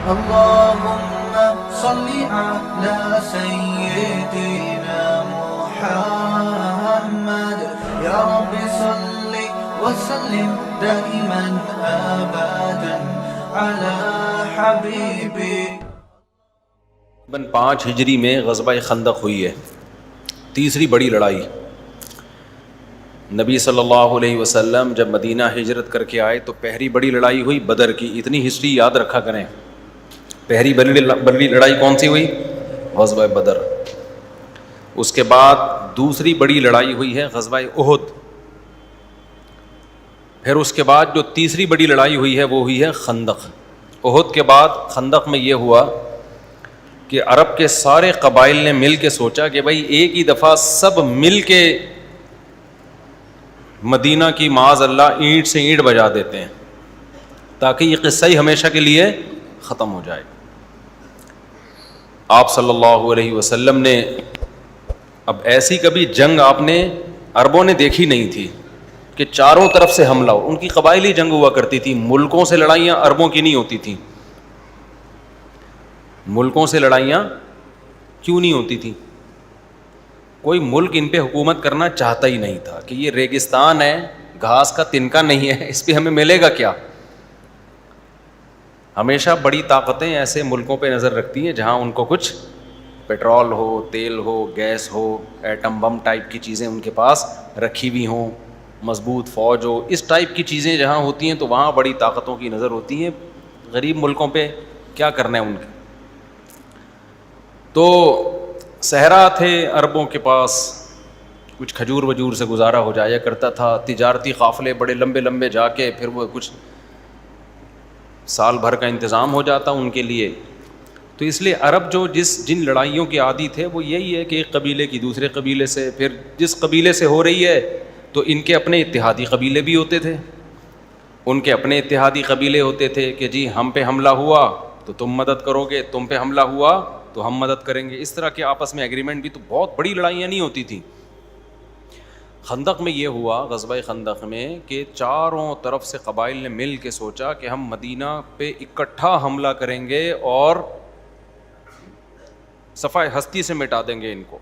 اللهم صل على سيدنا محمد يا رب صل وسلم دائما ابدا على حبيبك. 5 ہجری میں غزوہ خندق ہوئی ہے، تیسری بڑی لڑائی. نبی صلی اللہ علیہ وسلم جب مدینہ ہجرت کر کے آئے تو پہلی بڑی لڑائی ہوئی بدر کی. اتنی ہسٹری یاد رکھا کریں. پہلی بڑی لڑائی کون سی ہوئی؟ غزوہ بدر. اس کے بعد دوسری بڑی لڑائی ہوئی ہے غزوہ احد. پھر اس کے بعد جو تیسری بڑی لڑائی ہوئی ہے وہ ہوئی ہے خندق. احد کے بعد خندق میں یہ ہوا کہ عرب کے سارے قبائل نے مل کے سوچا کہ بھائی ایک ہی دفعہ سب مل کے مدینہ کی معاذ اللہ اینٹ سے اینٹ بجا دیتے ہیں تاکہ یہ قصہ ہی ہمیشہ کے لیے ختم ہو جائے. آپ صلی اللہ علیہ وسلم نے اب ایسی کبھی جنگ آپ نے عربوں نے دیکھی نہیں تھی کہ چاروں طرف سے حملہ ہو. ان کی قبائلی جنگ ہوا کرتی تھی، ملکوں سے لڑائیاں عربوں کی نہیں ہوتی تھیں. ملکوں سے لڑائیاں کیوں نہیں ہوتی تھیں؟ کوئی ملک ان پہ حکومت کرنا چاہتا ہی نہیں تھا کہ یہ ریگستان ہے، گھاس کا تنکا نہیں ہے، اس پہ ہمیں ملے گا کیا. ہمیشہ بڑی طاقتیں ایسے ملکوں پہ نظر رکھتی ہیں جہاں ان کو کچھ پیٹرول ہو، تیل ہو، گیس ہو، ایٹم بم ٹائپ کی چیزیں ان کے پاس رکھی ہوئی ہوں، مضبوط فوج ہو. اس ٹائپ کی چیزیں جہاں ہوتی ہیں تو وہاں بڑی طاقتوں کی نظر ہوتی ہیں. غریب ملکوں پہ کیا کرنا ہے ان کے. تو صحرا تھے عربوں کے پاس، کچھ کھجور وجور سے گزارا ہو جایا کرتا تھا. تجارتی قافلے بڑے لمبے لمبے جا کے پھر وہ کچھ سال بھر کا انتظام ہو جاتا ان کے لیے. تو اس لیے عرب جو جن لڑائیوں کے عادی تھے وہ یہی ہے کہ ایک قبیلے کی دوسرے قبیلے سے، پھر جس قبیلے سے ہو رہی ہے تو ان کے اپنے اتحادی قبیلے بھی ہوتے تھے، ان کے اپنے اتحادی قبیلے ہوتے تھے کہ جی ہم پہ حملہ ہوا تو تم مدد کرو گے، تم پہ حملہ ہوا تو ہم مدد کریں گے. اس طرح کے آپس میں ایگریمنٹ بھی. تو بہت بڑی لڑائیاں نہیں ہوتی تھیں. خندق میں یہ ہوا، غزوہ خندق میں، کہ چاروں طرف سے قبائل نے مل کے سوچا کہ ہم مدینہ پہ اکٹھا حملہ کریں گے اور صفحہ ہستی سے مٹا دیں گے ان کو.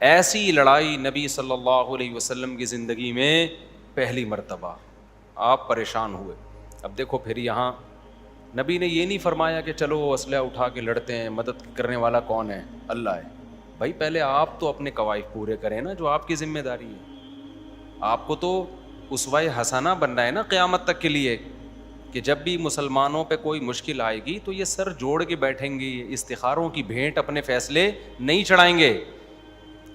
ایسی لڑائی نبی صلی اللہ علیہ وسلم کی زندگی میں پہلی مرتبہ. آپ پریشان ہوئے. اب دیکھو پھر یہاں نبی نے یہ نہیں فرمایا کہ چلو اسلحہ اٹھا کے لڑتے ہیں، مدد کرنے والا کون ہے؟ اللہ ہے. بھائی پہلے آپ تو اپنے قواعد پورے کریں نا، جو آپ کی ذمہ داری ہے. آپ کو تو اسوہ حسنہ بننا ہے نا قیامت تک کے لیے، کہ جب بھی مسلمانوں پہ کوئی مشکل آئے گی تو یہ سر جوڑ کے بیٹھیں گے، استخاروں کی بھینٹ اپنے فیصلے نہیں چڑھائیں گے.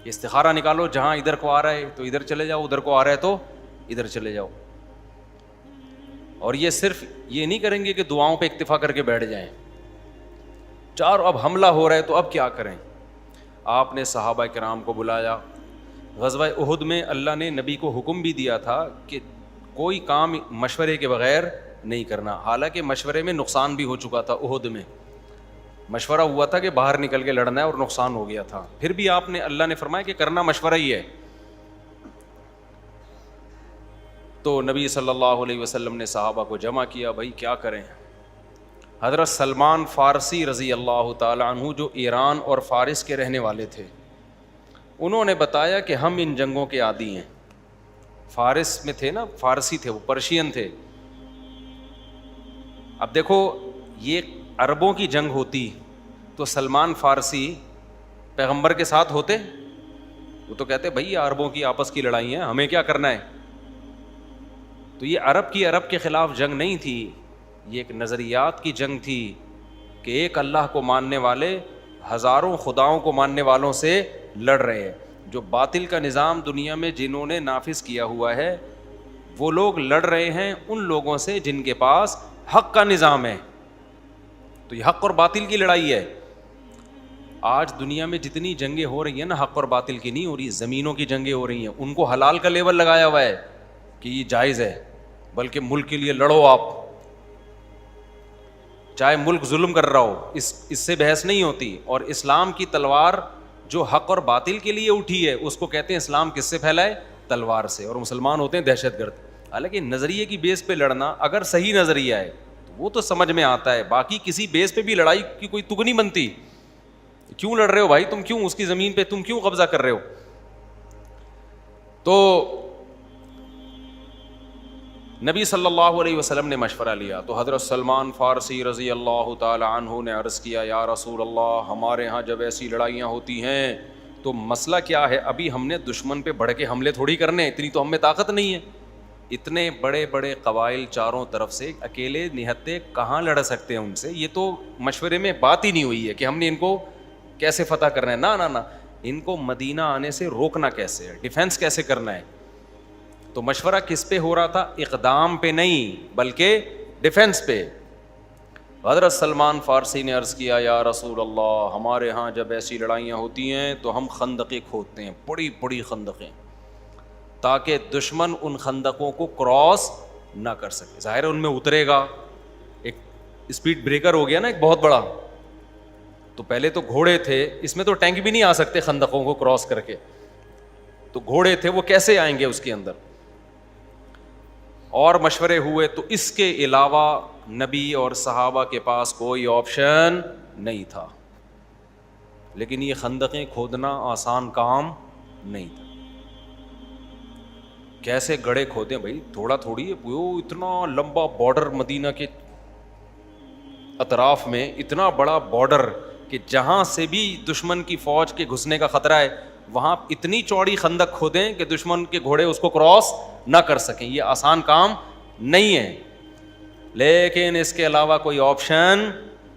استخارہ نکالو، جہاں ادھر کو آ رہا ہے تو ادھر چلے جاؤ، ادھر کو آ رہا ہے تو ادھر چلے جاؤ. اور یہ صرف یہ نہیں کریں گے کہ دعاؤں پہ اکتفا کر کے بیٹھ جائیں. اب حملہ ہو رہا ہے تو اب کیا کریں؟ آپ نے صحابہ کرام کو بلایا. غزوہ احد میں اللہ نے نبی کو حکم بھی دیا تھا کہ کوئی کام مشورے کے بغیر نہیں کرنا. حالانکہ مشورے میں نقصان بھی ہو چکا تھا. احد میں مشورہ ہوا تھا کہ باہر نکل کے لڑنا ہے اور نقصان ہو گیا تھا. پھر بھی آپ نے، اللہ نے فرمایا کہ کرنا مشورہ ہی ہے. تو نبی صلی اللہ علیہ وسلم نے صحابہ کو جمع کیا. بھائی کیا کریں؟ حضرت سلمان فارسی رضی اللہ تعالی عنہ جو ایران اور فارس کے رہنے والے تھے، انہوں نے بتایا کہ ہم ان جنگوں کے عادی ہیں. فارس میں تھے نا، فارسی تھے، وہ پرشین تھے. اب دیکھو یہ عربوں کی جنگ ہوتی تو سلمان فارسی پیغمبر کے ساتھ ہوتے؟ وہ تو کہتے بھائی یہ عربوں کی آپس کی لڑائی ہیں، ہمیں کیا کرنا ہے. تو یہ عرب کے خلاف جنگ نہیں تھی، یہ ایک نظریات کی جنگ تھی کہ ایک اللہ کو ماننے والے ہزاروں خداؤں کو ماننے والوں سے لڑ رہے ہیں. جو باطل کا نظام دنیا میں جنہوں نے نافذ کیا ہوا ہے وہ لوگ لڑ رہے ہیں ان لوگوں سے جن کے پاس حق کا نظام ہے. تو یہ حق اور باطل کی لڑائی ہے. آج دنیا میں جتنی جنگیں ہو رہی ہیں نا، حق اور باطل کی نہیں ہو رہی، زمینوں کی جنگیں ہو رہی ہیں. ان کو حلال کا لیبل لگایا ہوا ہے کہ یہ جائز ہے، بلکہ ملک کے لیے لڑو آپ، چاہے ملک ظلم کر رہا ہو، اس سے بحث نہیں ہوتی. اور اسلام کی تلوار جو حق اور باطل کے لیے اٹھی ہے اس کو کہتے ہیں اسلام کس سے پھیلا ہے؟ تلوار سے. اور مسلمان ہوتے ہیں دہشت گرد. حالانکہ نظریے کی بیس پہ لڑنا اگر صحیح نظریہ ہے تو وہ تو سمجھ میں آتا ہے, باقی کسی بیس پہ بھی لڑائی کی کوئی تگ نہیں بنتی. کیوں لڑ رہے ہو بھائی تم, کیوں اس کی زمین پہ تم کیوں قبضہ کر رہے ہو؟ تو نبی صلی اللہ علیہ وسلم نے مشورہ لیا تو حضرت سلمان فارسی رضی اللہ تعالی عنہ نے عرض کیا, یا رسول اللہ, ہمارے ہاں جب ایسی لڑائیاں ہوتی ہیں تو مسئلہ کیا ہے, ابھی ہم نے دشمن پہ بڑھ کے حملے تھوڑی کرنے, اتنی تو ہم میں طاقت نہیں ہے. اتنے بڑے بڑے قبائل چاروں طرف سے, اکیلے نہتے کہاں لڑ سکتے ہیں ان سے؟ یہ تو مشورے میں بات ہی نہیں ہوئی ہے کہ ہم نے ان کو کیسے فتح کرنا ہے. نہ, ان کو مدینہ آنے سے روکنا کیسے ہے, ڈیفینس کیسے کرنا ہے. تو مشورہ کس پہ ہو رہا تھا؟ اقدام پہ نہیں بلکہ ڈیفینس پہ. حضرت سلمان فارسی نے عرض کیا, یا رسول اللہ, ہمارے ہاں جب ایسی لڑائیاں ہوتی ہیں تو ہم خندقیں کھودتے ہیں, بڑی بڑی خندقیں, تاکہ دشمن ان خندقوں کو کراس نہ کر سکے. ظاہر ہے ان میں اترے گا, ایک اسپیڈ بریکر ہو گیا نا ایک بہت بڑا. تو پہلے تو گھوڑے تھے, اس میں تو ٹینک بھی نہیں آ سکتے خندقوں کو کراس کر کے, تو گھوڑے تھے, وہ کیسے آئیں گے اس کے اندر. اور مشورے ہوئے تو اس کے علاوہ نبی اور صحابہ کے پاس کوئی آپشن نہیں تھا. لیکن یہ خندقیں کھودنا آسان کام نہیں تھا. کیسے گڑھے کھودیں بھائی, تھوڑا تھوڑی, وہ اتنا لمبا بارڈر مدینہ کے اطراف میں, اتنا بڑا بارڈر کہ جہاں سے بھی دشمن کی فوج کے گھسنے کا خطرہ ہے وہاں اتنی چوڑی خندق کھودیں کہ دشمن کے گھوڑے اس کو کراس نہ کر سکیں. یہ آسان کام نہیں ہے, لیکن اس کے علاوہ کوئی آپشن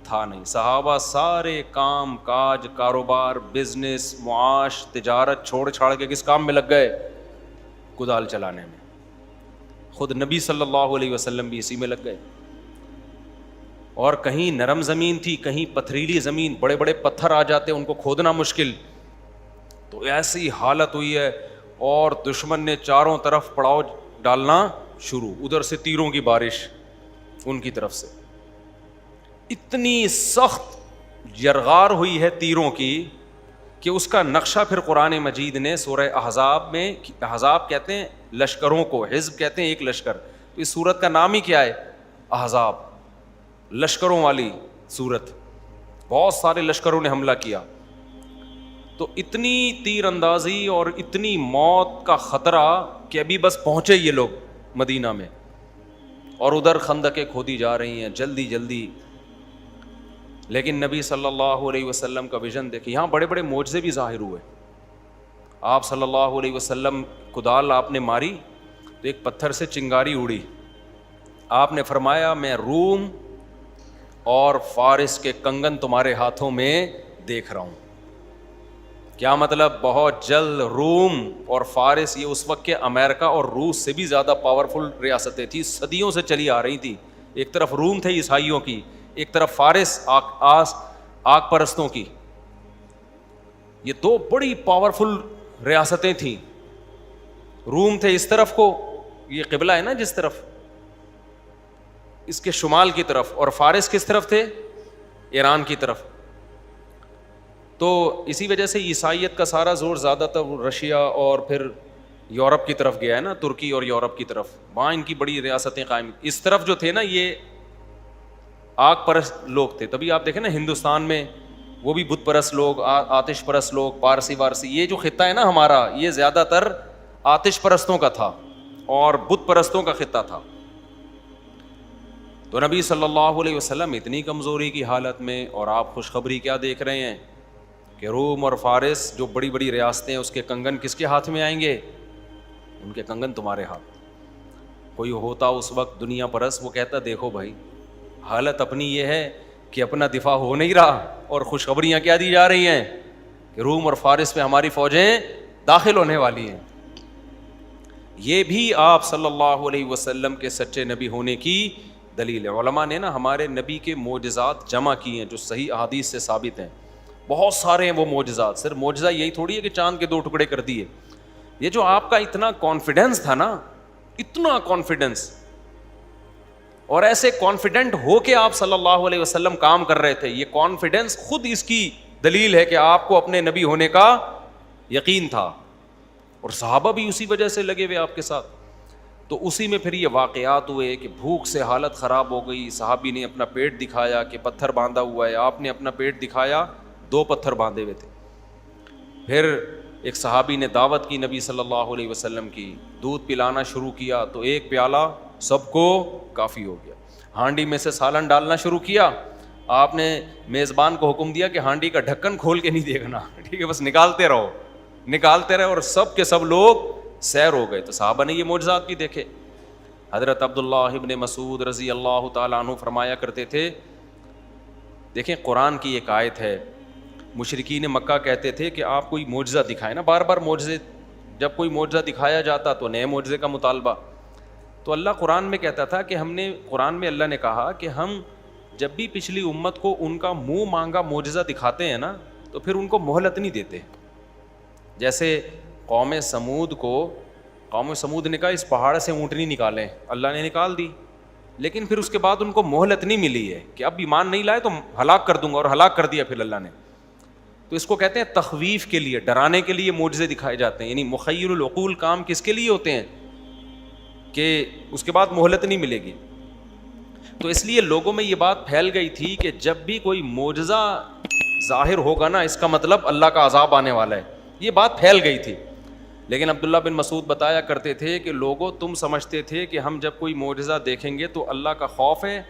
تھا نہیں. صحابہ سارے کام کاج, کاروبار, بزنس, معاش, تجارت چھوڑ چھاڑ کے کس کام میں لگ گئے؟ کدال چلانے میں. خود نبی صلی اللہ علیہ وسلم بھی اسی میں لگ گئے. اور کہیں نرم زمین تھی, کہیں پتھریلی زمین, بڑے بڑے پتھر آ جاتے ان کو کھودنا مشکل. تو ایسی حالت ہوئی ہے, اور دشمن نے چاروں طرف پڑاؤ ڈالنا شروع, ادھر سے تیروں کی بارش ان کی طرف سے. اتنی سخت یرغار ہوئی ہے تیروں کی کہ اس کا نقشہ پھر قرآن مجید نے سورہ احزاب میں, احزاب کہتے ہیں لشکروں کو, حزب کہتے ہیں ایک لشکر, تو اس سورت کا نام ہی کیا ہے؟ احزاب, لشکروں والی سورت. بہت سارے لشکروں نے حملہ کیا. تو اتنی تیر اندازی اور اتنی موت کا خطرہ کہ ابھی بس پہنچے یہ لوگ مدینہ میں, اور ادھر خندقیں کھودی جا رہی ہیں جلدی جلدی. لیکن نبی صلی اللہ علیہ وسلم کا ویژن دیکھیں, یہاں بڑے بڑے معجزے بھی ظاہر ہوئے. آپ صلی اللہ علیہ وسلم کدال آپ نے ماری تو ایک پتھر سے چنگاری اڑی. آپ نے فرمایا, میں روم اور فارس کے کنگن تمہارے ہاتھوں میں دیکھ رہا ہوں. کیا مطلب؟ بہت جلد روم اور فارس, یہ اس وقت کے امریکہ اور روس سے بھی زیادہ پاورفل ریاستیں تھیں, صدیوں سے چلی آ رہی تھی. ایک طرف روم تھے عیسائیوں کی, ایک طرف فارس آگ پرستوں کی. یہ دو بڑی پاورفل ریاستیں تھیں. روم تھے اس طرف کو, یہ قبلہ ہے نا جس طرف, اس کے شمال کی طرف, اور فارس کس طرف تھے؟ ایران کی طرف. تو اسی وجہ سے عیسائیت کا سارا زور زیادہ تر رشیا اور پھر یورپ کی طرف گیا ہے نا, ترکی اور یورپ کی طرف, وہاں ان کی بڑی ریاستیں قائم. اس طرف جو تھے نا یہ آگ پرست لوگ تھے. تبھی آپ دیکھیں نا ہندوستان میں وہ بھی بت پرست لوگ, آتش پرست لوگ, پارسی وارسی, یہ جو خطہ ہے نا ہمارا, یہ زیادہ تر آتش پرستوں کا تھا اور بت پرستوں کا خطہ تھا. تو نبی صلی اللہ علیہ وسلم اتنی کمزوری کی حالت میں, اور آپ خوشخبری کیا دیکھ رہے ہیں کہ روم اور فارس جو بڑی بڑی ریاستیں, اس کے کنگن کس کے ہاتھ میں آئیں گے؟ ان کے کنگن تمہارے ہاتھ. کوئی ہوتا اس وقت دنیا پرست, وہ کہتا دیکھو بھائی حالت اپنی یہ ہے کہ اپنا دفاع ہو نہیں رہا, اور خوشخبریاں کیا دی جا رہی ہیں کہ روم اور فارس پہ ہماری فوجیں داخل ہونے والی ہیں. یہ بھی آپ صلی اللہ علیہ وسلم کے سچے نبی ہونے کی دلیل ہے. علماء نے نا ہمارے نبی کے معجزات جمع کیے ہیں جو صحیح احادیث سے ثابت ہیں. بہت سارے ہیں وہ معجزات. صرف معجزہ یہی تھوڑی ہے کہ چاند کے 2 ٹکڑے کر دیے. یہ جو آپ کا اتنا کانفیڈنس تھا نا, اتنا کانفیڈنس, اور ایسے کانفیڈنٹ ہو کے آپ صلی اللہ علیہ وسلم کام کر رہے تھے, یہ کانفیڈنس خود اس کی دلیل ہے کہ آپ کو اپنے نبی ہونے کا یقین تھا. اور صحابہ بھی اسی وجہ سے لگے ہوئے آپ کے ساتھ. تو اسی میں پھر یہ واقعات ہوئے کہ بھوک سے حالت خراب ہو گئی, صحابی نے اپنا پیٹ دکھایا کہ پتھر باندھا ہوا ہے, آپ نے اپنا پیٹ دکھایا 2 پتھر باندھے ہوئے تھے. پھر ایک صحابی نے دعوت کی نبی صلی اللہ علیہ وسلم کی, دودھ پلانا شروع کیا تو 1 پیالہ سب کو کافی ہو گیا. ہانڈی میں سے سالن ڈالنا شروع کیا, آپ نے میزبان کو حکم دیا کہ ہانڈی کا ڈھکن کھول کے نہیں دیکھنا, ٹھیک ہے, بس نکالتے رہو, اور سب کے سب لوگ سیر ہو گئے. تو صحابہ نے یہ معجزات بھی دیکھے. حضرت عبداللہ ابن مسعود رضی اللہ تعالیٰ عنہ فرمایا کرتے تھے, دیکھیں قرآن کی ایک آیت ہے, مشرکین مکہ کہتے تھے کہ آپ کوئی معجزہ دکھائیں نا, بار بار معجزے, جب کوئی معجزہ دکھایا جاتا تو نئے معجزے کا مطالبہ. تو اللہ قرآن میں کہتا تھا کہ قرآن میں اللہ نے کہا کہ ہم جب بھی پچھلی امت کو ان کا منہ مانگا معجزہ دکھاتے ہیں نا تو پھر ان کو مہلت نہیں دیتے. جیسے قوم سمود نے کہا اس پہاڑ سے اونٹنی نکالیں, اللہ نے نکال دی, لیکن پھر اس کے بعد ان کو مہلت نہیں ملی ہے کہ اب ایمان نہیں لائے تو ہلاک کر دوں گا, اور ہلاک کر دیا پھر اللہ نے. تو اس کو کہتے ہیں تخویف کے لیے, ڈرانے کے لیے معجزے دکھائے جاتے ہیں. یعنی مخیر العقول کام کس کے لیے ہوتے ہیں کہ اس کے بعد مہلت نہیں ملے گی. تو اس لیے لوگوں میں یہ بات پھیل گئی تھی کہ جب بھی کوئی معجزہ ظاہر ہوگا نا اس کا مطلب اللہ کا عذاب آنے والا ہے, یہ بات پھیل گئی تھی. لیکن عبداللہ بن مسعود بتایا کرتے تھے کہ لوگوں تم سمجھتے تھے کہ ہم جب کوئی معجزہ دیکھیں گے تو اللہ کا خوف ہے,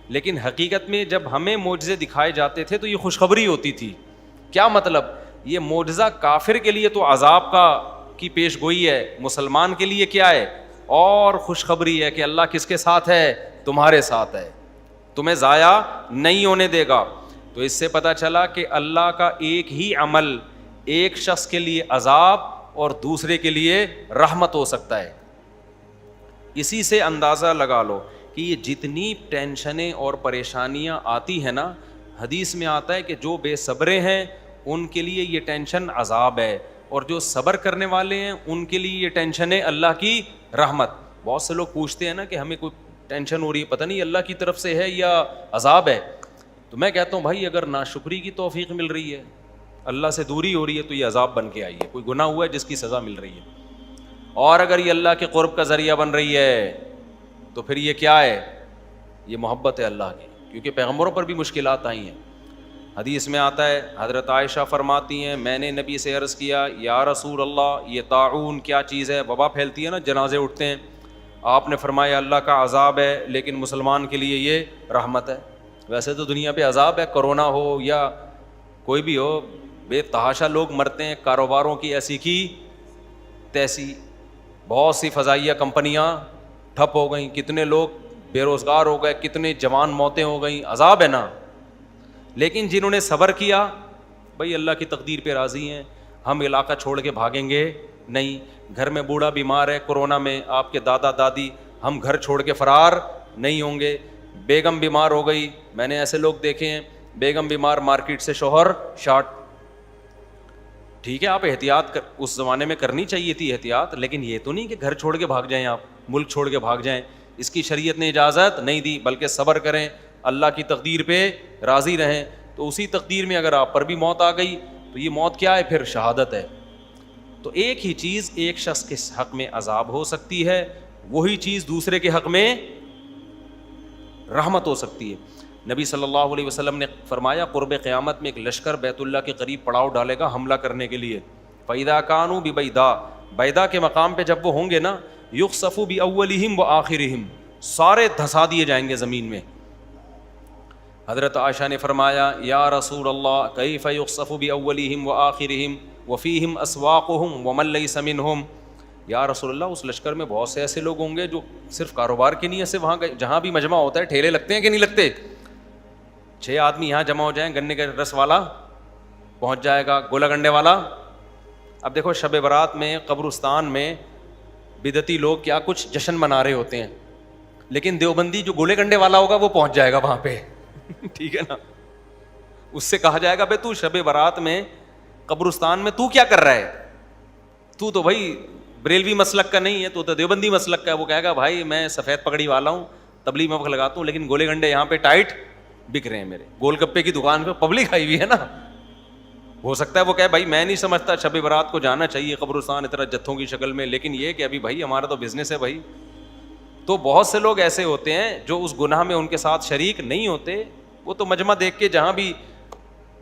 لیکن حقیقت میں جب ہمیں معجزے دکھائے جاتے تھے تو یہ خوشخبری ہوتی تھی. کیا مطلب؟ یہ معجزہ کافر کے لیے تو عذاب کی پیش گوئی ہے, مسلمان کے لیے کیا ہے؟ اور خوشخبری ہے کہ اللہ کس کے ساتھ ہے؟ تمہارے ساتھ ہے, تمہیں ضائع نہیں ہونے دے گا. تو اس سے پتہ چلا کہ اللہ کا ایک ہی عمل ایک شخص کے لیے عذاب اور دوسرے کے لیے رحمت ہو سکتا ہے. اسی سے اندازہ لگا لو کہ یہ جتنی ٹینشنیں اور پریشانیاں آتی ہیں نا, حدیث میں آتا ہے کہ جو بے صبرے ہیں ان کے لیے یہ ٹینشن عذاب ہے, اور جو صبر کرنے والے ہیں ان کے لیے یہ ٹینشن ہے اللہ کی رحمت. بہت سے لوگ پوچھتے ہیں نا کہ ہمیں کوئی ٹینشن ہو رہی ہے, پتہ نہیں اللہ کی طرف سے ہے یا عذاب ہے. تو میں کہتا ہوں بھائی اگر ناشکری کی توفیق مل رہی ہے, اللہ سے دوری ہو رہی ہے, تو یہ عذاب بن کے آئی ہے, کوئی گناہ ہوا ہے جس کی سزا مل رہی ہے. اور اگر یہ اللہ کے قرب کا ذریعہ بن رہی ہے تو پھر یہ کیا ہے؟ یہ محبت ہے اللہ کی, کیونکہ پیغمبروں پر بھی مشکلات آئی ہیں. حدیث میں آتا ہے, حضرت عائشہ فرماتی ہیں میں نے نبی سے عرض کیا یا رسول اللہ یہ طاعون کیا چیز ہے؟ وبا پھیلتی ہے نا, جنازے اٹھتے ہیں. آپ نے فرمایا اللہ کا عذاب ہے, لیکن مسلمان کے لیے یہ رحمت ہے. ویسے تو دنیا پہ عذاب ہے, کرونا ہو یا کوئی بھی ہو, بے تحاشا لوگ مرتے ہیں, کاروباروں کی ایسی کی تیسی, بہت سی فضائیہ کمپنیاں ٹھپ ہو گئیں, کتنے لوگ بے روزگار ہو گئے, کتنے جوان موتیں ہو گئیں, عذاب ہے نا. لیکن جنہوں نے صبر کیا, بھائی اللہ کی تقدیر پہ راضی ہیں, ہم علاقہ چھوڑ کے بھاگیں گے نہیں. گھر میں بوڑھا بیمار ہے کورونا میں, آپ کے دادا دادی, ہم گھر چھوڑ کے فرار نہیں ہوں گے. بیگم بیمار ہو گئی, میں نے ایسے لوگ دیکھے ہیں, بیگم بیمار, مارکیٹ سے شوہر شارٹ. ٹھیک ہے آپ احتیاط اس زمانے میں کرنی چاہیے تھی احتیاط, لیکن یہ تو نہیں کہ گھر چھوڑ کے بھاگ جائیں, آپ ملک چھوڑ کے بھاگ جائیں. اس کی شریعت نے اجازت نہیں دی, بلکہ صبر کریں, اللہ کی تقدیر پہ راضی رہیں. تو اسی تقدیر میں اگر آپ پر بھی موت آ گئی تو یہ موت کیا ہے؟ پھر شہادت ہے. تو ایک ہی چیز ایک شخص کے حق میں عذاب ہو سکتی ہے, وہی چیز دوسرے کے حق میں رحمت ہو سکتی ہے. نبی صلی اللہ علیہ وسلم نے فرمایا قرب قیامت میں ایک لشکر بیت اللہ کے قریب پڑاؤ ڈالے گا حملہ کرنے کے لیے. فَإِذَا كَانُوا بِبَيْضَاءَ, بیضا کے مقام پہ جب وہ ہوں گے نا, يُخْسَفُ بِأَوَّلِهِمْ وَآخِرِهِمْ, سارے دھسا دیے جائیں گے زمین میں. حضرت عائشہ نے فرمایا یا رسول اللہ کیف یخسف بأولہم وآخرہم وفیہم اسواقہم ومن لیس منہم. یا رسول اللہ اس لشکر میں بہت سے ایسے لوگ ہوں گے جو صرف کاروبار کی نیت سے وہاں گئے, جہاں بھی مجمع ہوتا ہے ٹھیلے لگتے ہیں کہ نہیں لگتے, 6 آدمی یہاں جمع ہو جائیں, گنے کا رس والا پہنچ جائے گا, گولا گنڈے والا. اب دیکھو شب برات میں قبرستان میں بدعتی لوگ کیا کچھ جشن منا رہے ہوتے ہیں, لیکن دیوبندی جو گولے گنڈے والا ہوگا وہ پہنچ جائے گا وہاں پہ. ٹھیک ہے نا, اس سے کہا جائے گا بھائی تو شب برات میں قبرستان میں تو کیا کر رہا ہے, تو بھائی بریلوی مسلک کا نہیں ہے, تو دیوبندی مسلک کا ہے. وہ کہے گا بھائی میں سفید پگڑی والا ہوں, تبلیغ میں وقت لگاتا ہوں, لیکن گولے گنڈے یہاں پہ ٹائٹ بک رہے ہیں میرے, گول گپے کی دکان پہ پبلک آئی ہوئی ہے نا. ہو سکتا ہے وہ کہے بھائی میں نہیں سمجھتا شب برات کو جانا چاہیے قبرستان اتنا جتھوں کی شکل میں, لیکن یہ کہ ابھی بھائی ہمارا تو بزنس ہے بھائی, تو بہت سے لوگ ایسے ہوتے ہیں جو اس گناہ میں ان کے ساتھ شریک نہیں ہوتے, وہ تو مجمع دیکھ کے جہاں بھی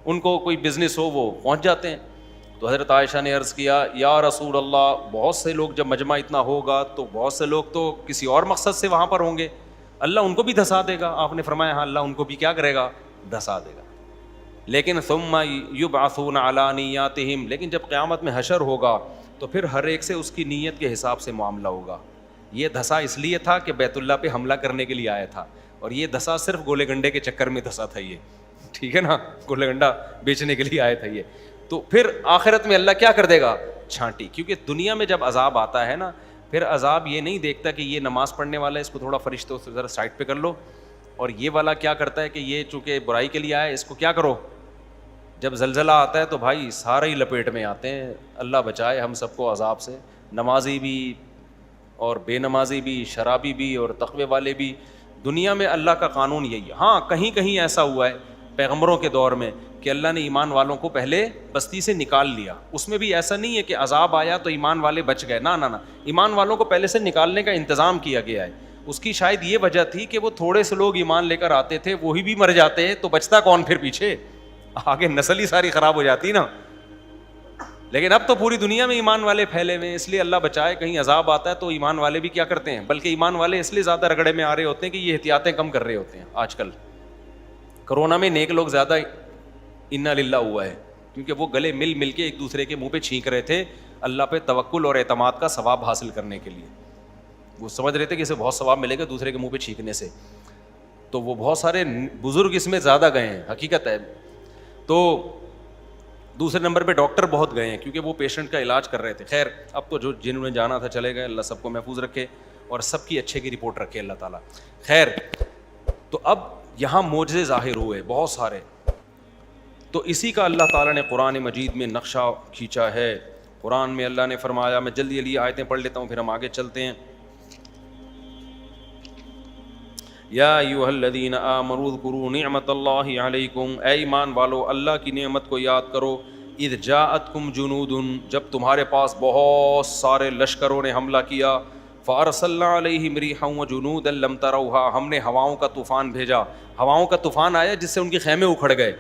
ان کو کوئی بزنس ہو وہ پہنچ جاتے ہیں. تو حضرت عائشہ نے عرض کیا یا رسول اللہ, بہت سے لوگ جب مجمع اتنا ہوگا تو بہت سے لوگ تو کسی اور مقصد سے وہاں پر ہوں گے, اللہ ان کو بھی دھسا دے گا. آپ نے فرمایا ہاں, اللہ ان کو بھی کیا کرے گا, دھسا دے گا. لیکن ثم یبعثون علی نیاتہم, لیکن جب قیامت میں حشر ہوگا تو پھر ہر ایک سے اس کی نیت کے حساب سے معاملہ ہوگا. یہ دھسا اس لیے تھا کہ بیت اللہ پہ حملہ کرنے کے لیے آیا تھا, اور یہ دھسا صرف گولے گنڈے کے چکر میں دھسا تھا یہ, ٹھیک ہے نا, گولے گنڈا بیچنے کے لیے آیا تھا یہ. تو پھر آخرت میں اللہ کیا کر دے گا, چھانٹی. کیونکہ دنیا میں جب عذاب آتا ہے نا, پھر عذاب یہ نہیں دیکھتا کہ یہ نماز پڑھنے والا ہے, اس کو تھوڑا فرشتوں سے ذرا سائڈ پہ کر لو, اور یہ والا کیا کرتا ہے کہ یہ چونکہ برائی کے لیے آیا ہے اس کو کیا کرو. جب زلزلہ آتا ہے تو بھائی سارے ہی لپیٹ میں آتے ہیں, اللہ بچائے ہم سب کو عذاب سے, نمازی بھی اور بے نمازی بھی, شرابی بھی اور تقوی والے بھی. دنیا میں اللہ کا قانون یہی ہے. ہاں کہیں کہیں ایسا ہوا ہے پیغمبروں کے دور میں کہ اللہ نے ایمان والوں کو پہلے بستی سے نکال لیا, اس میں بھی ایسا نہیں ہے کہ عذاب آیا تو ایمان والے بچ گئے, نہ نہ, ایمان والوں کو پہلے سے نکالنے کا انتظام کیا گیا ہے. اس کی شاید یہ وجہ تھی کہ وہ تھوڑے سے لوگ ایمان لے کر آتے تھے, وہی بھی مر جاتے ہیں تو بچتا کون پھر پیچھے, آگے نسل ہی ساری خراب ہو جاتی نا. لیکن اب تو پوری دنیا میں ایمان والے پھیلے ہوئے ہیں, اس لیے اللہ بچائے کہیں عذاب آتا ہے تو ایمان والے بھی کیا کرتے ہیں, بلکہ ایمان والے اس لیے زیادہ رگڑے میں آ رہے ہوتے ہیں کہ یہ احتیاطیں کم کر رہے ہوتے ہیں. آج کل کرونا میں نیک لوگ زیادہ انا للہ ہوا ہے, کیونکہ وہ گلے مل مل کے ایک دوسرے کے منہ پہ چھینک رہے تھے اللہ پہ توکل اور اعتماد کا ثواب حاصل کرنے کے لیے. وہ سمجھ رہے تھے کہ اسے بہت ثواب ملے گا دوسرے کے منہ پہ چھینکنے سے, تو وہ بہت سارے بزرگ اس میں زیادہ گئے ہیں, حقیقت ہے. تو دوسرے نمبر پہ ڈاکٹر بہت گئے ہیں کیونکہ وہ پیشنٹ کا علاج کر رہے تھے. خیر اب تو جو جنہوں نے جانا تھا چلے گئے, اللہ سب کو محفوظ رکھے اور سب کی اچھے کی رپورٹ رکھے اللہ تعالیٰ. خیر تو اب یہاں معجزے ظاہر ہوئے بہت سارے, تو اسی کا اللہ تعالیٰ نے قرآن مجید میں نقشہ کھینچا ہے. قرآن میں اللہ نے فرمایا, میں جلدی جلدی آیتیں پڑھ لیتا ہوں پھر ہم آگے چلتے ہیں. یا ایھا الذین آمنوا اذکروا نعمت اللہ علیکم, اے ایمان والو اللہ کی نعمت کو یاد کرو. اذ جاءتکم جنود, جب تمہارے پاس بہت سارے لشکروں نے حملہ کیا. فارسلنا علیہم ریحا وجنودا لم تروها, ہم نے ہواؤں کا طوفان بھیجا. ہواؤں کا طوفان آیا جس سے ان کے خیمے اکھڑ گئے,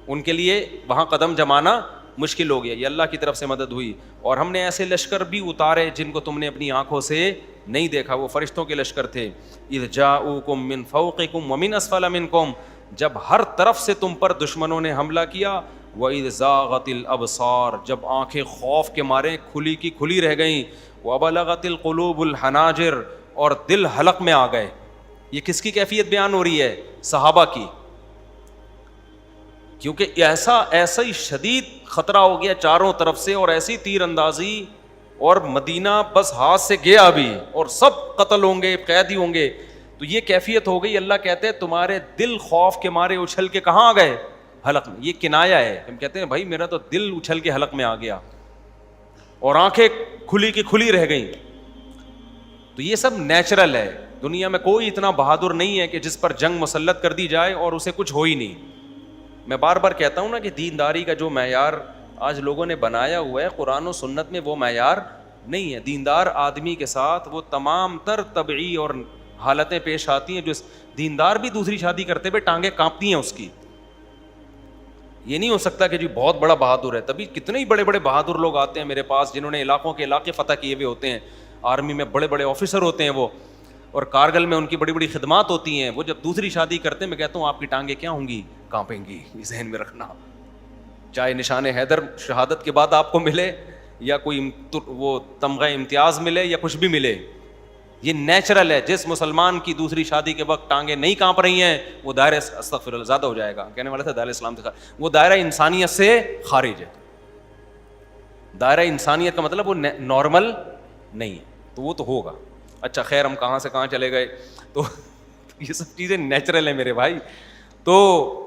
ان کے لیے وہاں قدم جمانا مشکل ہو گیا. یہ اللہ کی طرف سے مدد ہوئی. اور ہم نے ایسے لشکر بھی اتارے جن کو تم نے اپنی آنکھوں سے نہیں دیکھا, وہ فرشتوں کے لشکر تھے. اذ جاؤکم من فوقکم ومن اسفل منکم, جب ہر طرف سے تم پر دشمنوں نے حملہ کیا. وَإِذْ زَاغَتِ الْأَبْصَارُ, جب آنکھیں خوف کے مارے کھلی کی کھلی رہ گئیں. وَبَلَغَتِ الْقُلُوبُ الْحَنَاجِرَ, اور دل حلق میں آ گئے. یہ کس کی کیفیت بیان ہو رہی ہے, صحابہ کی, کیونکہ ایسا ہی شدید خطرہ ہو گیا چاروں طرف سے, اور ایسی تیر اندازی, اور مدینہ بس ہاتھ سے گیا بھی, اور سب قتل ہوں گے, قیدی ہوں گے. تو یہ کیفیت ہو گئی. اللہ کہتے ہیں تمہارے دل خوف کے مارے اچھل کے کہاں آ گئے, حلق میں. یہ کنایا ہے, ہم کہتے ہیں بھائی میرا تو دل اچھل کے حلق میں آ گیا, اور آنکھیں کھلی کی کھلی رہ گئیں. تو یہ سب نیچرل ہے. دنیا میں کوئی اتنا بہادر نہیں ہے کہ جس پر جنگ مسلط کر دی جائے اور اسے کچھ ہو ہی نہیں. میں بار بار کہتا ہوں نا کہ دینداری کا جو معیار آج لوگوں نے بنایا ہوا ہے قرآن و سنت میں وہ معیار نہیں ہے. دیندار آدمی کے ساتھ وہ تمام تر طبعی اور حالتیں پیش آتی ہیں جو دیندار بھی دوسری شادی کرتے ہوئے ٹانگیں کانپتی ہیں اس کی. یہ نہیں ہو سکتا کہ جی بہت بڑا بہادر ہے. تبھی کتنے ہی بڑے بڑے بہادر لوگ آتے ہیں میرے پاس جنہوں نے علاقوں کے علاقے فتح کیے ہوئے ہوتے ہیں, آرمی میں بڑے بڑے آفیسر ہوتے ہیں وہ, اور کارگل میں ان کی بڑی بڑی خدمات ہوتی ہیں. وہ جب دوسری شادی کرتے ہیں میں کہتا ہوں آپ کی ٹانگیں کیا ہوں گی, کانپیں گی. یہ ذہن میں رکھنا, چاہے نشان حیدر شہادت کے بعد آپ کو ملے یا کوئی وہ تمغہ امتیاز ملے یا کچھ بھی ملے, یہ نیچرل ہے. جس مسلمان کی دوسری شادی کے وقت ٹانگیں نہیں کانپ رہی ہیں وہ دائرہ استغفر اللہ زیادہ ہو جائے گا, کہنے والا تھا دائرہ اسلام سے, وہ دائرہ انسانیت سے خارج ہے. دائرہ انسانیت کا مطلب وہ نارمل نہیں ہے, تو وہ تو ہوگا. اچھا خیر ہم کہاں سے کہاں چلے گئے. تو یہ سب چیزیں نیچرل ہیں میرے بھائی. تو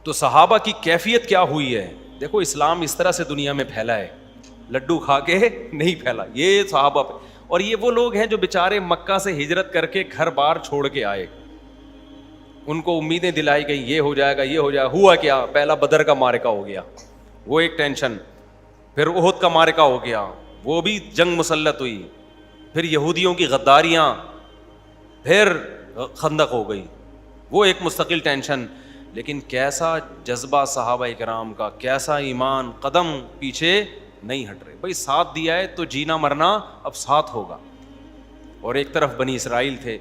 صحابہ کی کیفیت کیا ہوئی ہے. دیکھو اسلام اس طرح سے دنیا میں پھیلا ہے, لڈو کھا کے نہیں پھیلا. یہ صحابہ پہ, اور یہ وہ لوگ ہیں جو بیچارے مکہ سے ہجرت کر کے گھر بار چھوڑ کے آئے. ان کو امیدیں دلائی گئی یہ ہو جائے گا یہ ہو جائے گا. ہوا کیا, پہلا بدر کا معرکہ ہو گیا, وہ ایک ٹینشن. پھر احد کا معرکہ ہو گیا, وہ بھی جنگ مسلط ہوئی. پھر یہودیوں کی غداریاں، پھر خندق ہو گئی، وہ ایک مستقل ٹینشن. لیکن کیسا جذبہ صحابہ کرام کا، کیسا ایمان، قدم پیچھے نہیں ہٹ رہے. بھائی ساتھ دیا ہے تو جینا مرنا اب ساتھ ہوگا. اور ایک طرف بنی اسرائیل تھے،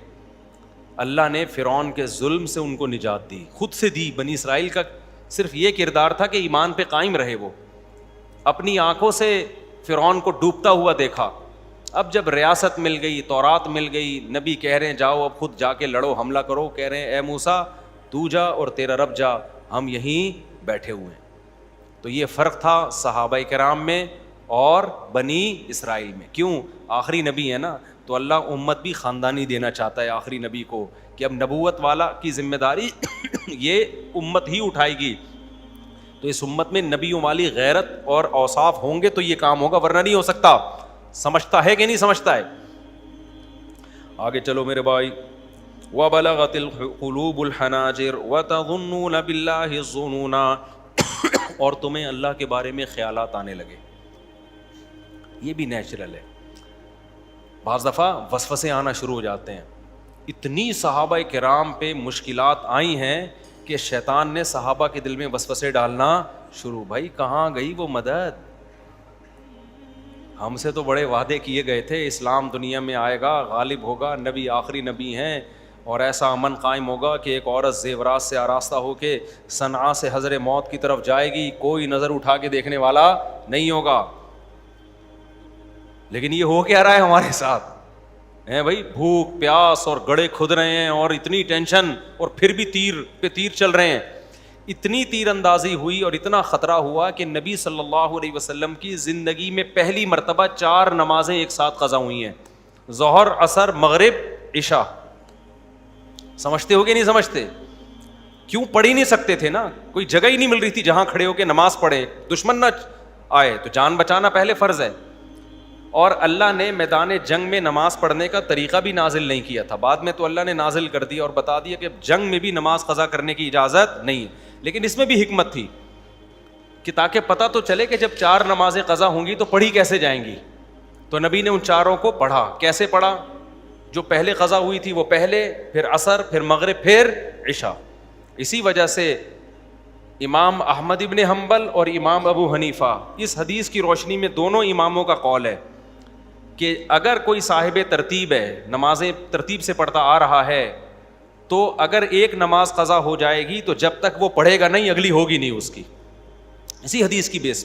اللہ نے فرعون کے ظلم سے ان کو نجات دی، خود سے دی. بنی اسرائیل کا صرف یہ کردار تھا کہ ایمان پہ قائم رہے. وہ اپنی آنکھوں سے فرعون کو ڈوبتا ہوا دیکھا. اب جب ریاست مل گئی، تورات مل گئی، نبی کہہ رہے ہیں جاؤ اب خود جا کے لڑو، حملہ کرو، کہہ رہے ہیں اے موسیٰ تو جا اور تیرا رب جا، ہم یہیں بیٹھے ہوئے ہیں. تو یہ فرق تھا صحابہ کرام میں اور بنی اسرائیل میں. کیوں؟ آخری نبی ہے نا، تو اللہ امت بھی خاندانی دینا چاہتا ہے آخری نبی کو، کہ اب نبوت والا کی ذمہ داری یہ امت ہی اٹھائے گی. تو اس امت میں نبیوں والی غیرت اور اوصاف ہوں گے تو یہ کام ہوگا، ورنہ نہیں ہو سکتا. سمجھتا ہے کہ نہیں سمجھتا ہے؟ آگے چلو میرے بھائی. وَبَلَغَتِ الْقُلُوبُ الْحَنَاجِرَ وَتَظُنُّونَ بِاللَّهِ الظُّنُونَ، اور تمہیں اللہ کے بارے میں خیالات آنے لگے. یہ بھی نیچرل ہے. بعض دفعہ وسوسے آنا شروع ہو جاتے ہیں. اتنی صحابہ کرام پہ مشکلات آئی ہیں کہ شیطان نے صحابہ کے دل میں وسوسے ڈالنا شروع. بھائی کہاں گئی وہ مدد؟ ہم سے تو بڑے وعدے کیے گئے تھے، اسلام دنیا میں آئے گا، غالب ہوگا، نبی آخری نبی ہیں، اور ایسا امن قائم ہوگا کہ ایک عورت زیورات سے آراستہ ہو کے صنعاء سے حضر موت کی طرف جائے گی، کوئی نظر اٹھا کے دیکھنے والا نہیں ہوگا. لیکن یہ ہو کیا رہا ہے ہمارے ساتھ؟ ہیں بھائی، بھوک پیاس اور گڑھے کھد رہے ہیں اور اتنی ٹینشن، اور پھر بھی تیر پہ تیر چل رہے ہیں. اتنی تیر اندازی ہوئی اور اتنا خطرہ ہوا کہ نبی صلی اللہ علیہ وسلم کی زندگی میں پہلی مرتبہ 4 نمازیں ایک ساتھ قضا ہوئی ہیں، ظہر، عصر، مغرب، عشاء. سمجھتے ہو کہ نہیں سمجھتے؟ کیوں؟ پڑھ ہی نہیں سکتے تھے نا، کوئی جگہ ہی نہیں مل رہی تھی جہاں کھڑے ہو کے نماز پڑھے، دشمن نہ آئے تو جان بچانا پہلے فرض ہے. اور اللہ نے میدان جنگ میں نماز پڑھنے کا طریقہ بھی نازل نہیں کیا تھا، بعد میں تو اللہ نے نازل کر دیا اور بتا دیا کہ جنگ میں بھی نماز قضا کرنے کی اجازت نہیں ہے. لیکن اس میں بھی حکمت تھی کہ تاکہ پتہ تو چلے کہ جب 4 نمازیں قضا ہوں گی تو پڑھی کیسے جائیں گی. تو نبی نے ان 4 کو پڑھا. کیسے پڑھا؟ جو پہلے قضا ہوئی تھی وہ پہلے، پھر عصر، پھر مغرب، پھر عشاء. اسی وجہ سے امام احمد ابن حنبل اور امام ابو حنیفہ، اس حدیث کی روشنی میں دونوں اماموں کا قول ہے کہ اگر کوئی صاحب ترتیب ہے، نمازیں ترتیب سے پڑھتا آ رہا ہے، تو اگر ایک نماز قضا ہو جائے گی تو جب تک وہ پڑھے گا نہیں اگلی ہوگی نہیں اس کی. اسی حدیث کی بیس.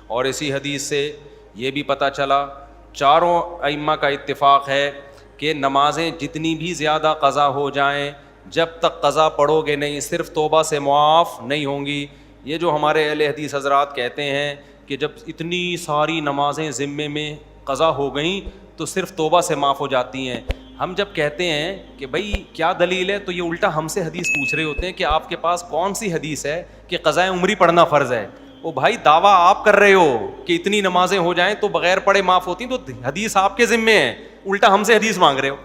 اور اسی حدیث سے یہ بھی پتہ چلا، چاروں ائمہ کا اتفاق ہے کہ نمازیں جتنی بھی زیادہ قضا ہو جائیں، جب تک قضا پڑھو گے نہیں صرف توبہ سے معاف نہیں ہوں گی. یہ جو ہمارے اہل حدیث حضرات کہتے ہیں کہ جب اتنی ساری نمازیں ذمے میں قضا ہو گئیں تو صرف توبہ سے معاف ہو جاتی ہیں، ہم جب کہتے ہیں کہ بھائی کیا دلیل ہے، تو یہ الٹا ہم سے حدیث پوچھ رہے ہوتے ہیں کہ آپ کے پاس کون سی حدیث ہے کہ قضائے عمری پڑھنا فرض ہے. وہ بھائی دعویٰ آپ کر رہے ہو کہ اتنی نمازیں ہو جائیں تو بغیر پڑھے معاف ہوتی ہیں، تو حدیث آپ کے ذمے ہے، الٹا ہم سے حدیث مانگ رہے ہو.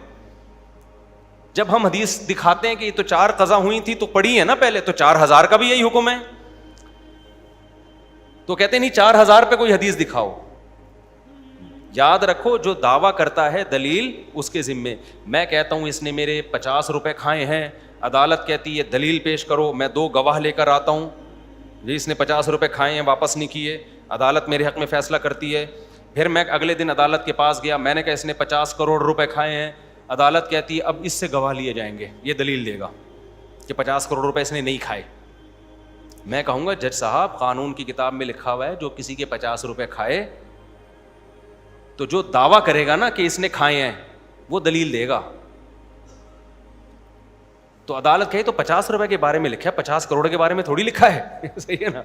جب ہم حدیث دکھاتے ہیں کہ یہ تو 4 قضا ہوئی تھی تو پڑھی ہے نا پہلے، تو 4000 کا بھی یہی حکم ہے، تو کہتے نہیں 4000 پہ کوئی حدیث دکھاؤ. یاد رکھو جو دعویٰ کرتا ہے دلیل اس کے ذمے. میں کہتا ہوں اس نے میرے 50 روپے کھائے ہیں، عدالت کہتی ہے دلیل پیش کرو، میں 2 گواہ لے کر آتا ہوں، جی اس نے 50 روپے کھائے ہیں واپس نہیں کیے، عدالت میرے حق میں فیصلہ کرتی ہے. پھر میں اگلے دن عدالت کے پاس گیا، میں نے کہا اس نے 50 کروڑ روپے کھائے ہیں، عدالت کہتی ہے اب اس سے گواہ لیے جائیں گے، یہ دلیل دے گا کہ 50 کروڑ روپے اس نے نہیں کھائے. میں کہوں گا جج صاحب قانون کی کتاب میں لکھا ہوا ہے جو کسی کے 50 روپے کھائے تو جو دعویٰ کرے گا نا کہ اس نے کھائے ہیں وہ دلیل دے گا. تو عدالت کہے تو 50 روپے کے بارے میں لکھا ہے، 50 کروڑ کے بارے میں تھوڑی لکھا ہے. صحیح ہے نا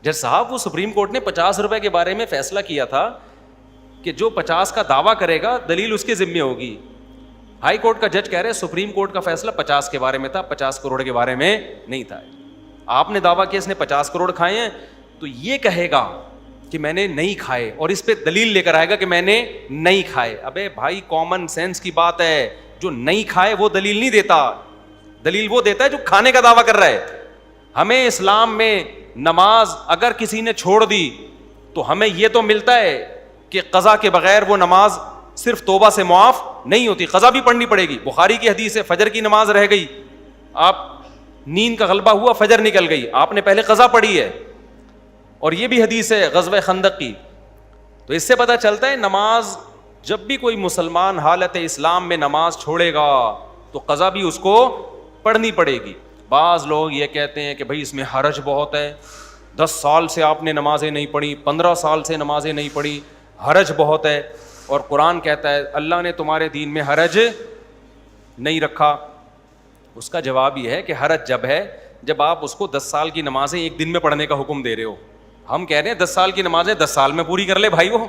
جج صاحب؟ وہ سپریم کورٹ نے 50 روپے کے بارے میں فیصلہ کیا تھا کہ جو 50 کا دعویٰ کرے گا دلیل اس کے ذمے ہوگی. ہائی کورٹ کا جج کہہ رہے سپریم کورٹ کا فیصلہ 50 کے بارے میں تھا، 50 کروڑ کے بارے میں نہیں تھا. آپ نے دعویٰ کیا اس نے 50 کروڑ کھائے ہیں تو یہ کہے گا کہ میں نے نہیں کھائے اور اس پہ دلیل لے کر آئے گا کہ میں نے نہیں کھائے. ابے بھائی کامن سینس کی بات ہے، جو نہیں کھائے وہ دلیل نہیں دیتا، دلیل وہ دیتا ہے جو کھانے کا دعویٰ کر رہا ہے. ہمیں اسلام میں نماز اگر کسی نے چھوڑ دی تو ہمیں یہ تو ملتا ہے کہ قضا کے بغیر وہ نماز صرف توبہ سے معاف نہیں ہوتی, قضا بھی پڑھنی پڑے گی. بخاری کی حدیث ہے, فجر کی نماز رہ گئی, آپ نیند کا غلبہ ہوا, فجر نکل گئی, آپ نے پہلے قضا پڑھی ہے. اور یہ بھی حدیث ہے غزوہ خندق کی. تو اس سے پتہ چلتا ہے نماز, جب بھی کوئی مسلمان حالت اسلام میں نماز چھوڑے گا تو قضا بھی اس کو پڑھنی پڑے گی. بعض لوگ یہ کہتے ہیں کہ بھائی اس میں حرج بہت ہے, 10 سال سے آپ نے نمازیں نہیں پڑھی, 15 سال سے نمازیں نہیں پڑھی, حرج بہت ہے. اور قرآن کہتا ہے اللہ نے تمہارے دین میں حرج نہیں رکھا. اس کا جواب یہ ہے کہ حرج جب ہے جب آپ اس کو 10 سال کی نمازیں ایک دن میں پڑھنے کا حکم دے رہے ہو. ہم کہہ رہے ہیں 10 سال کی نمازیں 10 سال میں پوری کر لے بھائی, وہ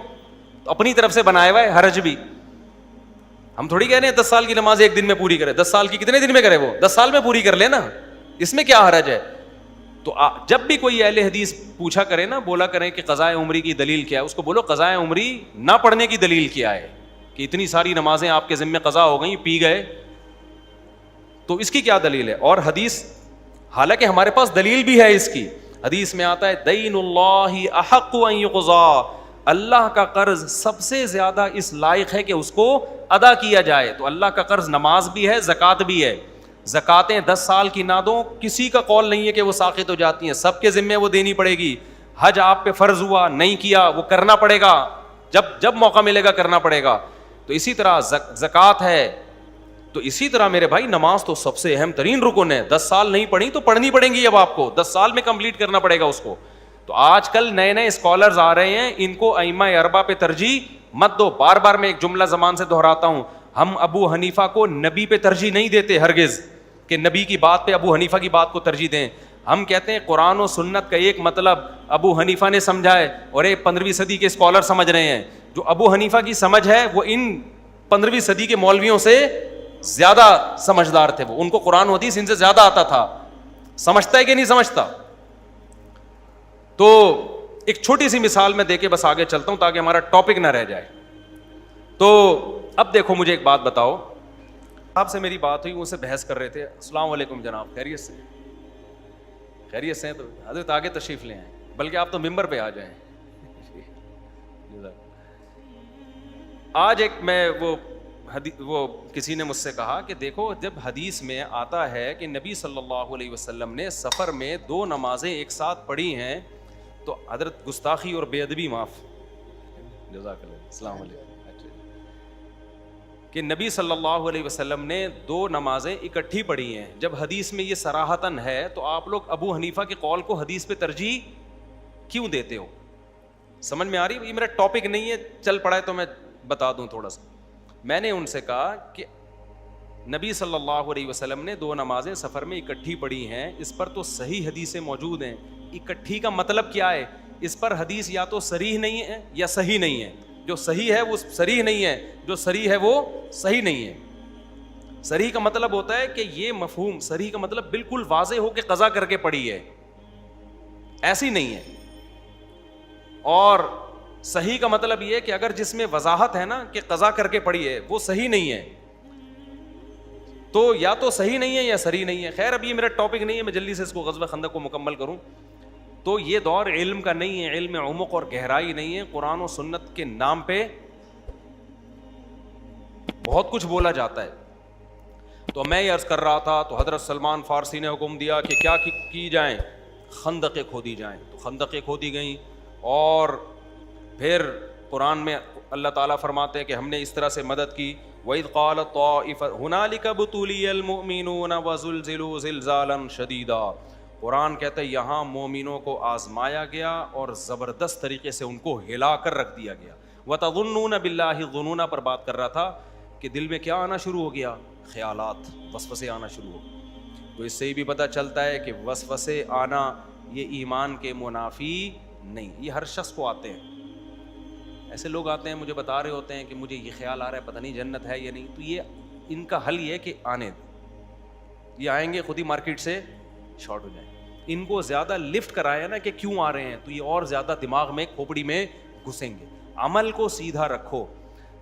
تو اپنی طرف سے بنایا ہوا ہے حرج بھی. ہم تھوڑی کہہ رہے ہیں 10 سال کی نماز ایک دن میں پوری کرے. 10 سال کی کتنے دن میں کرے, وہ 10 سال میں پوری کر لے نا, اس میں کیا حرج ہے. تو جب بھی کوئی اہل حدیث پوچھا کرے نا, بولا کریں کہ قضاء عمری کی دلیل کیا ہے, اس کو بولو قضاء عمری نہ پڑھنے کی دلیل کیا ہے, کہ اتنی ساری نمازیں آپ کے ذمہ قضا ہو گئیں, پی گئے, تو اس کی کیا دلیل ہے. اور حدیث, حالانکہ ہمارے پاس دلیل بھی ہے اس کی, حدیث میں آتا ہے دین اللہ احق ان یقضا, اللہ کا قرض سب سے زیادہ اس لائق ہے کہ اس کو ادا کیا جائے. تو اللہ کا قرض نماز بھی ہے, زکوٰۃ بھی ہے. زکاتیں 10 سال کی نہ دو, کسی کا قول نہیں ہے کہ وہ ساقط ہو جاتی ہیں, سب کے ذمے وہ دینی پڑے گی. حج آپ پہ فرض ہوا, نہیں کیا, وہ کرنا پڑے گا, جب موقع ملے گا کرنا پڑے گا. تو اسی طرح زکوٰۃ ہے. تو اسی طرح میرے بھائی نماز تو سب سے اہم ترین رکن ہے. 10 سال نہیں پڑھی تو پڑھنی پڑیں گی, اب آپ کو 10 سال میں کمپلیٹ کرنا پڑے گا اس کو. تو آج کل نئے نئے اسکالرز آ رہے ہیں, ان کو ائمہ اربعہ پہ ترجیح مت دو. بار بار میں ایک جملہ زبان سے دہراتا ہوں, ہم ابو حنیفہ کو نبی پہ ترجیح نہیں دیتے ہرگز, کہ نبی کی بات پہ ابو حنیفہ کی بات کو ترجیح دیں. ہم کہتے ہیں قرآن و سنت کا ایک مطلب ابو حنیفہ نے سمجھا ہے, اور ایک 15ویں صدی کے اسکالر سمجھ رہے ہیں. جو ابو حنیفہ کی سمجھ ہے وہ ان 15ویں صدی کے مولویوں سے زیادہ سمجھدار تھے. وہ ان کو قرآن و حدیث ان سے زیادہ آتا تھا. سمجھتا ہے کہ نہیں سمجھتا. تو ایک چھوٹی سی مثال میں دے کے بس آگے چلتا ہوں تاکہ ہمارا ٹاپک نہ رہ جائے. تو اب دیکھو مجھے ایک بات بتاؤ, آپ سے میری بات ہوئی, وہ سے بحث کر رہے تھے, السلام علیکم جناب, خیریت سے, خیریت سے ہیں, تو حضرت آگے تشریف لے آئیں, بلکہ آپ تو ممبر پہ آ جائیں. آج ایک میں وہ کسی نے مجھ سے کہا کہ دیکھو جب حدیث میں آتا ہے کہ نبی صلی اللہ علیہ وسلم نے سفر میں 2 نمازیں ایک ساتھ پڑھی ہیں, تو حضرت گستاخی اور بے ادبی معاف, جزاک اللہ, السلام علیکم, کہ نبی صلی اللہ علیہ وسلم نے 2 نمازیں اکٹھی پڑھی ہیں. جب حدیث میں یہ صراحتاً ہے تو آپ لوگ ابو حنیفہ کے قول کو حدیث پہ ترجیح کیوں دیتے ہو؟ سمجھ میں آ رہی ہے؟ یہ میرا ٹاپک نہیں ہے, چل پڑا ہے تو میں بتا دوں تھوڑا سا. میں نے ان سے کہا کہ نبی صلی اللہ علیہ وسلم نے 2 نمازیں سفر میں اکٹھی پڑھی ہیں, اس پر تو صحیح حدیثیں موجود ہیں. اکٹھی کا مطلب کیا ہے؟ اس پر حدیث یا تو صریح نہیں ہے یا صحیح نہیں ہے. جو صحیح ہے وہ صریح نہیں ہے, جو صریح ہے وہ صحیح نہیں ہے. صریح کا مطلب ہوتا ہے کہ یہ مفہوم, صریح کا مطلب بالکل واضح ہو کہ قضا کر کے پڑھی ہے, ایسی نہیں ہے. اور صحیح کا مطلب یہ کہ اگر جس میں وضاحت ہے نا کہ قضا کر کے پڑھی ہے, وہ صحیح نہیں ہے. تو یا تو صحیح نہیں ہے یا صریح نہیں ہے. خیر اب یہ میرا ٹاپک نہیں ہے, میں جلدی سے اس کو غزوہ خندق کو مکمل کروں. تو یہ دور علم کا نہیں ہے, علم عمق اور گہرائی نہیں ہے. قرآن و سنت کے نام پہ بہت کچھ بولا جاتا ہے. تو میں یہ عرض کر رہا تھا, تو حضرت سلمان فارسی نے حکم دیا کہ کیا کی جائیں, خندقیں کھودی جائیں. تو خندقیں کھودی گئیں, اور پھر قرآن میں اللہ تعالیٰ فرماتے ہیں کہ ہم نے اس طرح سے مدد کی. وَإِذْ قَالَتْ طَائِفَةٌ هُنَالِكَ ابْتُلِيَ الْمُؤْمِنُونَ وَزُلْزِلُوا زِلْزَالًا شَدِيدًا. قرآن کہتا ہے یہاں مومنوں کو آزمایا گیا اور زبردست طریقے سے ان کو ہلا کر رکھ دیا گیا. وَتَظُنُّونَ بِاللَّهِ الظُّنُونَ پر بات کر رہا تھا کہ دل میں کیا آنا شروع ہو گیا, خیالات, وسوسے آنا شروع ہو گئے. تو اس سے بھی پتہ چلتا ہے کہ وسوسے آنا یہ ایمان کے منافی نہیں, یہ ہر شخص کو آتے ہیں. ایسے لوگ آتے ہیں مجھے بتا رہے ہوتے ہیں کہ مجھے یہ خیال آ رہا ہے پتہ نہیں جنت ہے یا نہیں. تو یہ ان کا حل یہ ہے کہ آنے دیں, یہ آئیں گے خود ہی مارکیٹ سے شارٹ ہو جائیں. ان کو زیادہ لفٹ کرایا نا کہ کیوں آ رہے ہیں, تو یہ اور زیادہ دماغ میں کھوپڑی میں گھسیں گے. عمل کو سیدھا رکھو.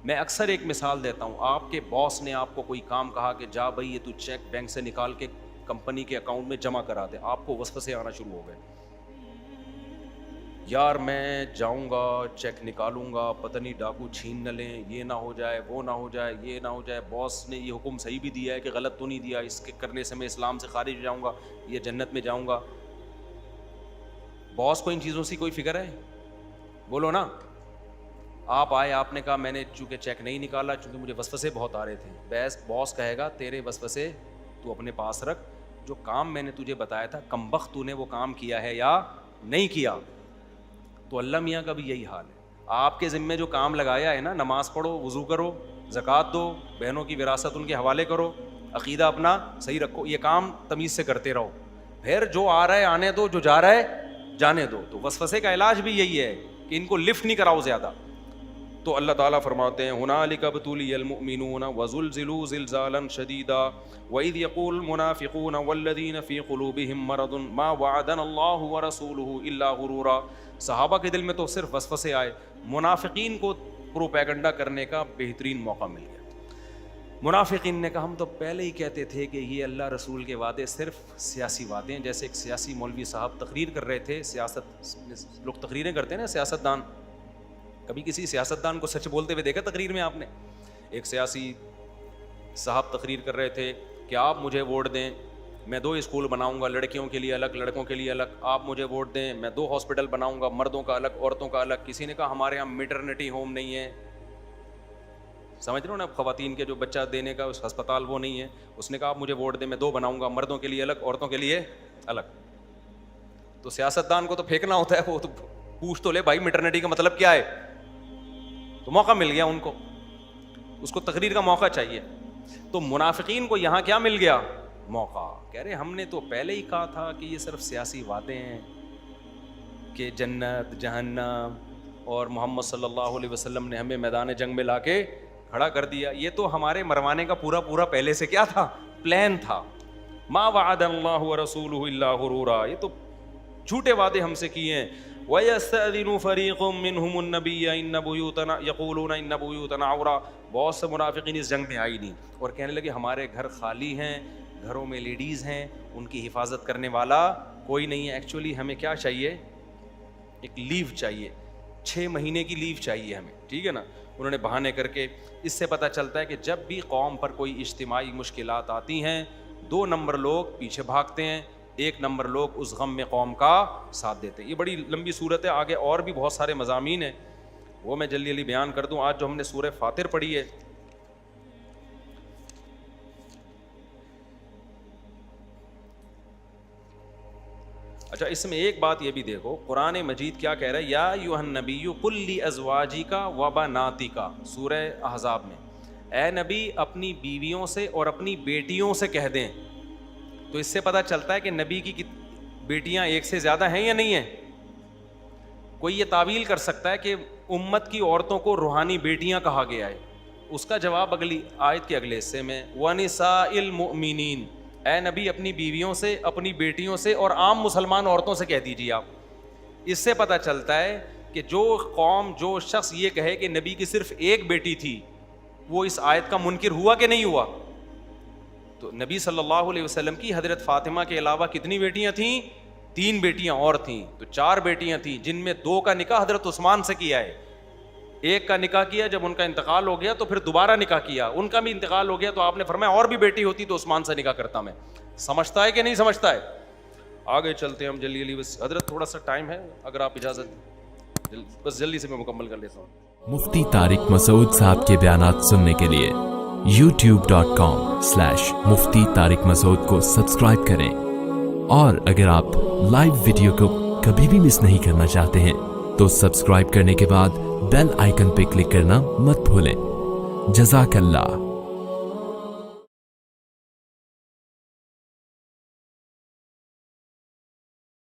میں اکثر ایک مثال دیتا ہوں, آپ کے باس نے آپ کو کوئی کام کہا کہ جا بھائی یہ تو چیک بینک سے نکال کے کمپنی کے اکاؤنٹ میں جمع کرا دے, آپ کو وسوسے آنا شروع ہو گئے. یار میں جاؤں گا چیک نکالوں گا, پتہ نہیں ڈاکو چھین نہ لیں, یہ نہ ہو جائے, وہ نہ ہو جائے, یہ نہ ہو جائے, باس نے یہ حکم صحیح بھی دیا ہے کہ غلط تو نہیں دیا, اس کے کرنے سے میں اسلام سے خارج ہو جاؤں گا, یہ جنت میں جاؤں گا. باس کو ان چیزوں سے کوئی فکر ہے؟ بولو نا. آپ آئے, آپ نے کہا میں نے چونکہ چیک نہیں نکالا چونکہ مجھے وسوسے بہت آ رہے تھے. باس کہے گا تیرے وسوسے تو اپنے پاس رکھ, جو کام میں نے تجھے بتایا تھا کمبخت تو نے وہ کام کیا ہے یا نہیں کیا. تو اللہ میاں کا بھی یہی حال ہے. آپ کے ذمے جو کام لگایا ہے نا, نماز پڑھو, وضو کرو, زکوٰۃ دو, بہنوں کی وراثت ان کے حوالے کرو, عقیدہ اپنا صحیح رکھو, یہ کام تمیز سے کرتے رہو. پھر جو آ رہا ہے آنے دو, جو جا رہا ہے جانے دو. تو وسوسے کا علاج بھی یہی ہے کہ ان کو لفٹ نہیں کراؤ زیادہ. تو اللہ تعالیٰ فرماتے ہیں هُنَالِكَ ابْتُلِيَ الْمُؤْمِنُونَ وَزُلْزِلُوا زِلْزَالًا شَدِيدًا وَإِذْ يَقُولُ الْمُنَافِقُونَ وَالَّذِينَ فِي قُلُوبِهِم مَّرَضٌ مَّا وَعَدَنَا اللَّهُ وَرَسُولُهُ إِلَّا غُرُورًا. صحابہ کے دل میں تو صرف وسوسے آئے, منافقین کو پروپیگنڈا کرنے کا بہترین موقع مل گیا. منافقین نے کہا ہم تو پہلے ہی کہتے تھے کہ یہ اللہ رسول کے وعدے صرف سیاسی وعدے ہیں. جیسے ایک سیاسی مولوی صاحب تقریر کر رہے تھے, سیاست لوگ تقریریں کرتے ہیں نا, سیاستدان. کبھی کسی سیاستدان کو سچ بولتے ہوئے دیکھا تقریر میں آپ نے؟ ایک سیاسی صاحب تقریر کر رہے تھے کہ آپ مجھے ووٹ دیں, میں 2 اسکول بناؤں گا, لڑکیوں کے لیے الگ, لڑکوں کے لیے الگ. آپ مجھے ووٹ دیں, میں 2 ہاسپٹل بناؤں گا, مردوں کا الگ, عورتوں کا الگ. کسی نے کہا ہمارے یہاں میٹرنٹی ہوم نہیں ہے, سمجھ رہے ہو نا, بخواتین کے جو بچہ دینے کا اس ہسپتال وہ نہیں ہے. اس نے کہا آپ مجھے ووٹ دیں, میں 2 بناؤں گا, مردوں کے لیے الگ, عورتوں کے لیے الگ. تو سیاستدان کو تو پھینکنا ہوتا ہے, وہ تو پوچھ تو لے بھائی میٹرنٹی کا مطلب کیا ہے. تو موقع مل گیا ان کو, اس کو تقریر کا موقع چاہیے. تو منافقین کو یہاں کیا مل گیا؟ موقع. کہہ رہے ہم نے تو پہلے ہی کہا تھا کہ یہ صرف سیاسی باتیں ہیں, کہ جنت جہنم, اور محمد صلی اللہ علیہ وسلم نے ہمیں میدان جنگ میں لا کے کھڑا کر دیا. یہ تو ہمارے مروانے کا پورا پہلے سے کیا تھا؟ پلان تھا. ما وعد اللہ ورسولہ الا غرورا, یہ تو جھوٹے وعدے ہم سے کیے ہیں. وَيَسْتَأْذِنُ فَرِيقٌ مِّنْهُمُ النَّبِيَّ إِنَّ بُيُوتَنَا يَقُولُونَ إِنَّ بُيُوتَنَا عَوْرَةٌ. بہت سے منافقین اس جنگ میں آئی نہیں اور کہنے لگے ہمارے گھر خالی ہیں, گھروں میں لیڈیز ہیں, ان کی حفاظت کرنے والا کوئی نہیں ہے. ایکچولی ہمیں کیا چاہیے؟ ایک لیو چاہیے, 6 مہینے کی لیو چاہیے ہمیں, ٹھیک ہے نا. انہوں نے بہانے کر کے, اس سے پتہ چلتا ہے کہ جب بھی قوم پر کوئی اجتماعی مشکلات آتی ہیں, 2 نمبر لوگ پیچھے بھاگتے ہیں, 1 نمبر لوگ اس غم میں قوم کا ساتھ دیتے ہیں. یہ بڑی لمبی صورت ہے, آگے اور بھی بہت سارے مضامین ہیں, وہ میں جلدی بیان کر دوں. آج جو ہم نے سورہ فاطر پڑھی ہے, اچھا اس میں ایک بات یہ بھی دیکھو, قرآن مجید کیا کہہ رہا ہے؟ یا ایھا النبی قل لازواجک وبناتک, سورہ احزاب میں, اے نبی اپنی بیویوں سے اور اپنی بیٹیوں سے کہہ دیں. تو اس سے پتہ چلتا ہے کہ نبی کی بیٹیاں ایک سے زیادہ ہیں یا نہیں ہیں. کوئی یہ تعویل کر سکتا ہے کہ امت کی عورتوں کو روحانی بیٹیاں کہا گیا ہے؟ اس کا جواب اگلی آیت کے اگلے حصے میں, وَنِسَاءِ الْمُؤْمِنِينَ, اے نبی اپنی بیویوں سے, اپنی بیٹیوں سے اور عام مسلمان عورتوں سے کہہ دیجیے آپ. اس سے پتہ چلتا ہے کہ جو قوم, جو شخص یہ کہے کہ نبی کی صرف ایک بیٹی تھی, وہ اس آیت کا منکر ہوا کہ نہیں ہوا؟ تو نبی صلی اللہ علیہ وسلم کی حضرت فاطمہ کے علاوہ کتنی بیٹیاں تھیں؟ 3 بیٹیاں اور تھیں, تو 4 بیٹیاں تھیں, جن میں 2 کا نکاح حضرت عثمان سے کیا ہے. 1 کا نکاح کیا, جب ان کا انتقال ہو گیا تو پھر دوبارہ نکاح کیا, ان کا بھی انتقال ہو گیا, تو آپ نے فرمایا اور بھی بیٹی ہوتی تو عثمان سے نکاح کرتا میں. سمجھتا ہے کہ نہیں سمجھتا ہے؟ آگے چلتے ہیں ہم جلدی. بس حضرت تھوڑا سا ٹائم ہے, اگر آپ اجازت, بس جلدی سے میں مکمل کر لیتا ہوں. مفتی طارق مسعود صاحب کے بیانات سننے کے لیے youtube.com/مفتی طارق مسعود کو سبسکرائب کریں, اور اگر آپ لائیو ویڈیو کو کبھی بھی مس نہیں کرنا چاہتے ہیں تو سبسکرائب کرنے کے بعد بیل آئیکن پہ کلک کرنا مت بھولیں. جزاک اللہ.